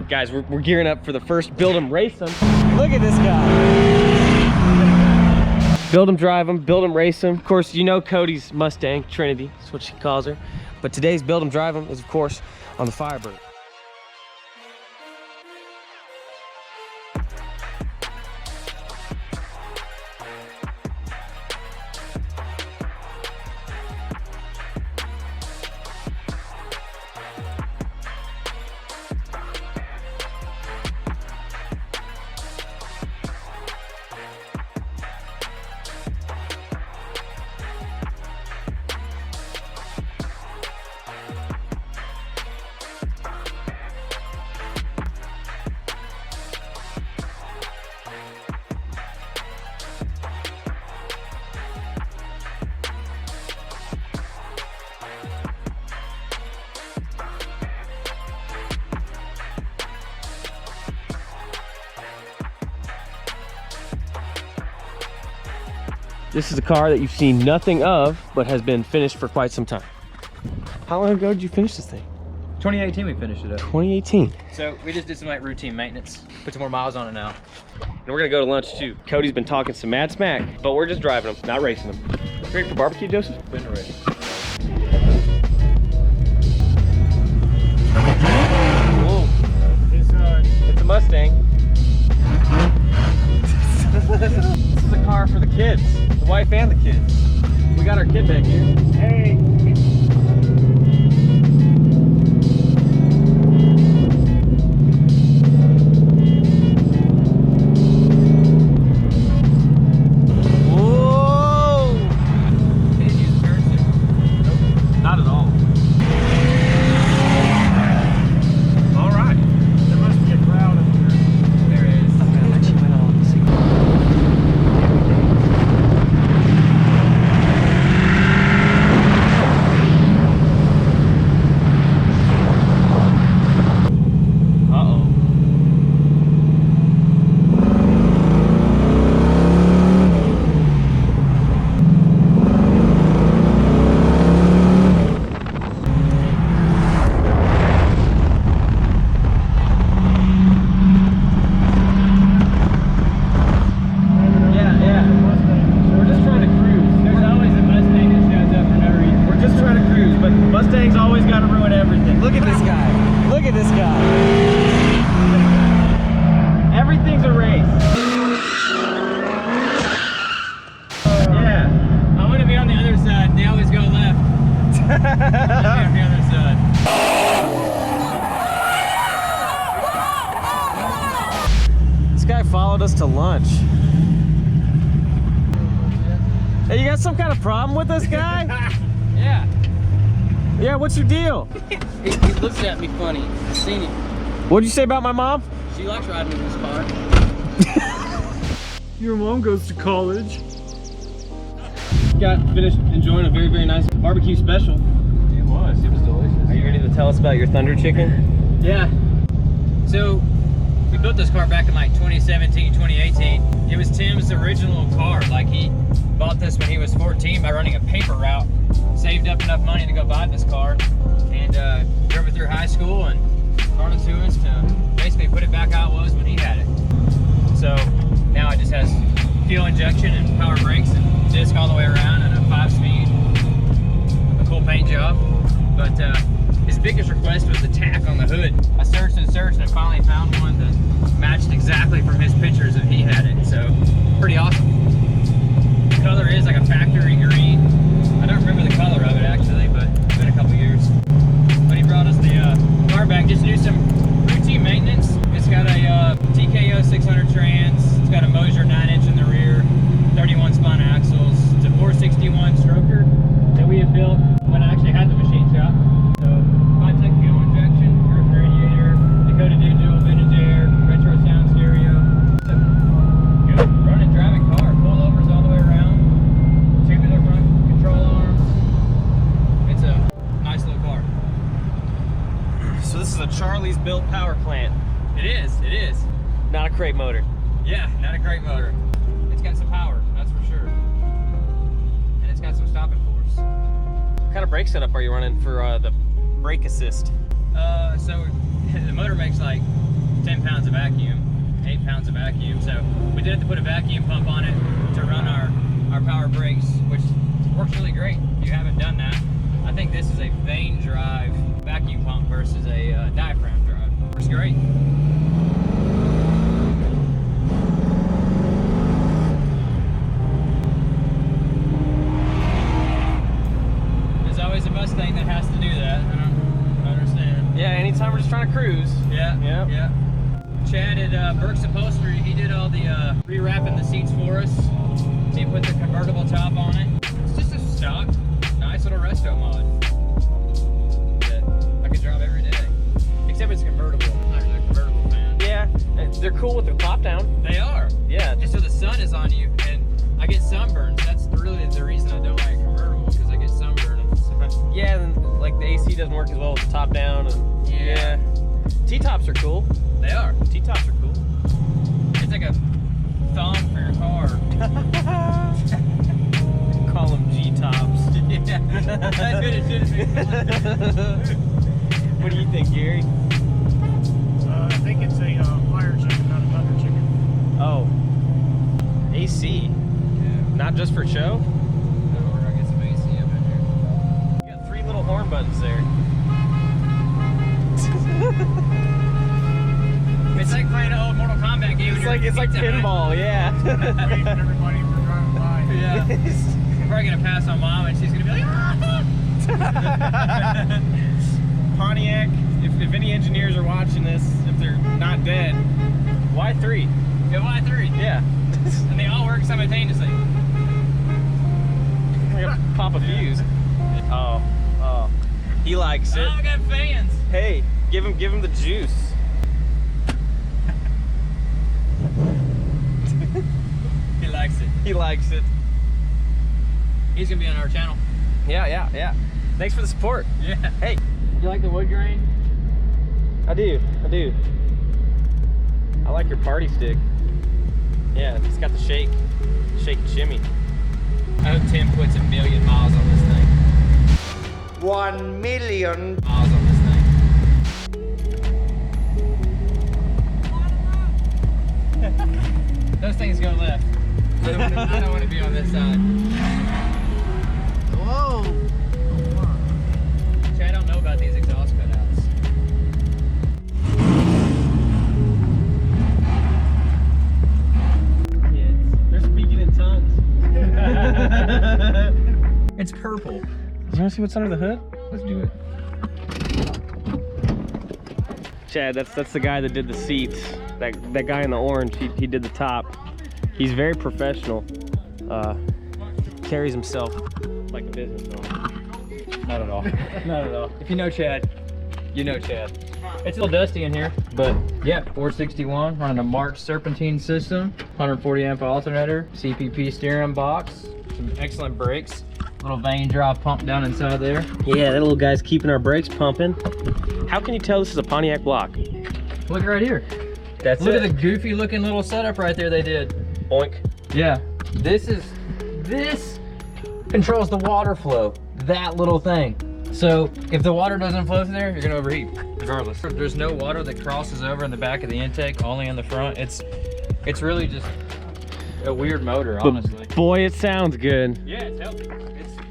Guys, we're gearing up for the first build 'em, race 'em. Look at this guy. Build 'em, drive 'em, build 'em, race 'em. Of course, you know Cody's Mustang, Trinity, that's what she calls her. But today's build 'em, drive 'em is, of course, on the Firebird. This is a car that you've seen nothing of, but has been finished for quite some time. How long ago did you finish this thing? 2018 we finished it up. 2018. So we just did some like routine maintenance, put some more miles on it now. And we're gonna go to lunch too. Cody's been talking some mad smack, but we're just driving them, not racing them. Ready for barbecue, Joseph? Been ready. Whoa. It's a Mustang. This is a car for the kids, the wife and the kids. We got our kid back here. Hey. Mustang's always got to ruin everything. Look at this guy. Look at this guy. Everything's a race. Yeah. I want to be on the other side. They always go left. I want to be on the other side. This guy followed us to lunch. Hey, you got some kind of problem with this guy? Yeah. Yeah, what's your deal? He looks at me funny. I've seen him. What'd you say about my mom? She likes riding in this car. Your mom goes to college. Got finished enjoying a very, very nice barbecue special. It was delicious. Are you ready to tell us about your Thunder Chicken? Yeah. So, we built this car back in like 2017, 2018. It was Tim's original car. Like, he bought this when he was 14 by running a paper route. Saved up enough money to go buy this car, and drove it through high school and brought it to us to basically put it back how it was when he had it. So now it just has fuel injection and power brakes and disc all the way around and a 5-speed, a cool paint job. But his biggest request was the tack on the hood. I searched and searched and finally found one that matched exactly from his pictures that he had it. So pretty awesome. The color is like a factory green. I don't remember the color of it actually, but it's been a couple years. But he brought us the car back just to do some routine maintenance. It's got a TKO 600 trans. It's got a Moser 9-inch in the rear, 31 spun axles. It's a 461 stroker that we had built when I actually had the machine shop. So Pontiac fuel injection, Griffin radiator, Dakota digital, vintage air, retro sound stereo. Good running, driving car. Pullovers all the way around. Tubular front control arms. It's a nice little car. So this is a Charlie's built power plant. It is. Not a crate motor. Yeah, not a great motor. It's got some power, that's for sure. And it's got some stopping force. What kind of brake setup are you running for the brake assist? So the motor makes like 10 pounds of vacuum, 8 pounds of vacuum. So we did have to put a vacuum pump on it to run our power brakes, which works really great. If you haven't done that, I think this is a vane drive vacuum pump versus a diaphragm drive. Works great. There's always a Mustang that has to do that. I don't understand. Yeah, anytime we're just trying to cruise. Yeah, Yep. yeah. Chad at Burke's Upholstery, he did all the rewrapping the seats for us. He put the convertible top on it. It's just a stock, nice little Resto-Mod that I could drive every day. Except it's convertible. I'm not really a convertible fan. Yeah, they're cool with their top down. They are. Yeah. Just so the sun is on you, and I get sunburns. That's really the reason I don't like a convertible, because I get sunburned. Yeah, and like the AC doesn't work as well with the top down. And Yeah. T-tops are cool. They are. T-tops are cool. It's like a thumb for your car. Call them G-tops. Yeah, that's what it should be. What do you think, Gary? I think it's a fire chicken, not a thunder chicken. Oh, AC. Yeah. Not just for show? We're gonna get some AC up in here. You got 3 little horn buttons there. It's like playing an old Mortal Kombat game. It's like pinball, yeah. Waving everybody for driving by. Yeah. I'm probably gonna pass on Mom, and she's gonna be like, ah! Pontiac, if any engineers are watching this, if they're not dead, why 3? Yeah, why 3? Yeah. And they all work simultaneously. I gotta pop a fuse. Oh, he likes it. Oh, we got fans. Hey, give him the juice. He likes it. He likes it. He's gonna be on our channel. Yeah. Thanks for the support. Yeah. Hey, You like the wood grain? I do. I like your party stick. Yeah, it's got the shake and shimmy. I hope Tim puts 1,000,000 miles on this thing. 1 million. Miles on this thing. Those things go left. I don't want to be on this side. Whoa! Chad, I don't know about these exhaust cutouts. Kids. They're speaking in tongues. It's purple. You want to see what's under the hood? Let's do it. Chad, that's the guy that did the seats. That guy in the orange, he did the top. He's very professional. Carries himself like a business owner. Not at all. Not at all. If you know Chad, you know Chad. It's a little dusty in here, but yeah, 461 running a March serpentine system, 140 amp alternator, CPP steering box, some excellent brakes, little vane drive pump down inside there. Yeah, that little guy's keeping our brakes pumping. How can you tell this is a Pontiac block? Look right here. That's Look it. at the goofy looking little setup right there they did. Boink. Yeah, this controls the water flow, that little thing. So if the water doesn't flow through there, you're gonna overheat, regardless. There's no water that crosses over in the back of the intake, only in the front. It's really just a weird motor, honestly. Boy, it sounds good. Yeah, it's healthy.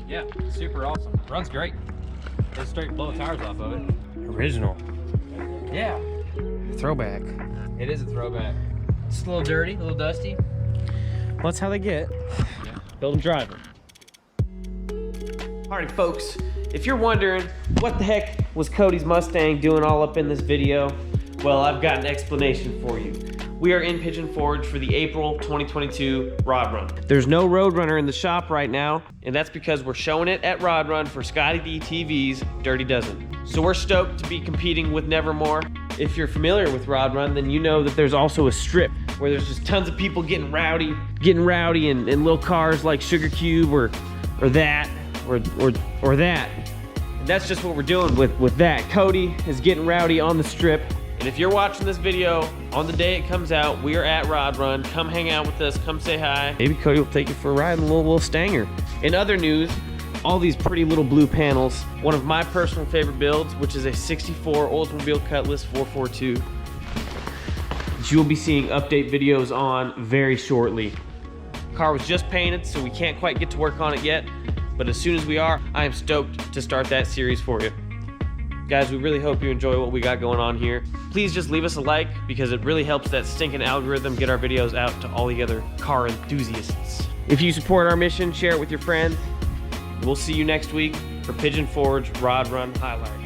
It's super awesome. Runs great. Just straight blow the tires off of it. Original. Yeah, Throwback. it is a throwback. It's a little dirty, a little dusty. Well, that's how they get. Yeah. Build them, drive them. Alright, folks, if you're wondering what the heck was Cody's Mustang doing all up in this video, well, I've got an explanation for you. We are in Pigeon Forge for the April 2022 Rod Run. There's no Roadrunner in the shop right now, and that's because we're showing it at Rod Run for Scotty D TV's Dirty Dozen. So we're stoked to be competing with Nevermore. If you're familiar with Rod Run, then you know that there's also a strip where there's just tons of people getting rowdy in little cars like Sugar Cube or that or that. And that's just what we're doing with that. Cody is getting rowdy on the strip. And if you're watching this video on the day it comes out, we are at Rod Run. Come hang out with us, come say hi. Maybe Cody will take you for a ride in a little Stanger. In other news, all these pretty little blue panels. One of my personal favorite builds, which is a 64 Oldsmobile Cutlass 442. that you will be seeing update videos on very shortly. Car was just painted, so we can't quite get to work on it yet, but as soon as we are, I am stoked to start that series for you. Guys, we really hope you enjoy what we got going on here. Please just leave us a like, because it really helps that stinking algorithm get our videos out to all the other car enthusiasts. If you support our mission, share it with your friends. We'll see you next week for Pigeon Forge Rod Run Highlight.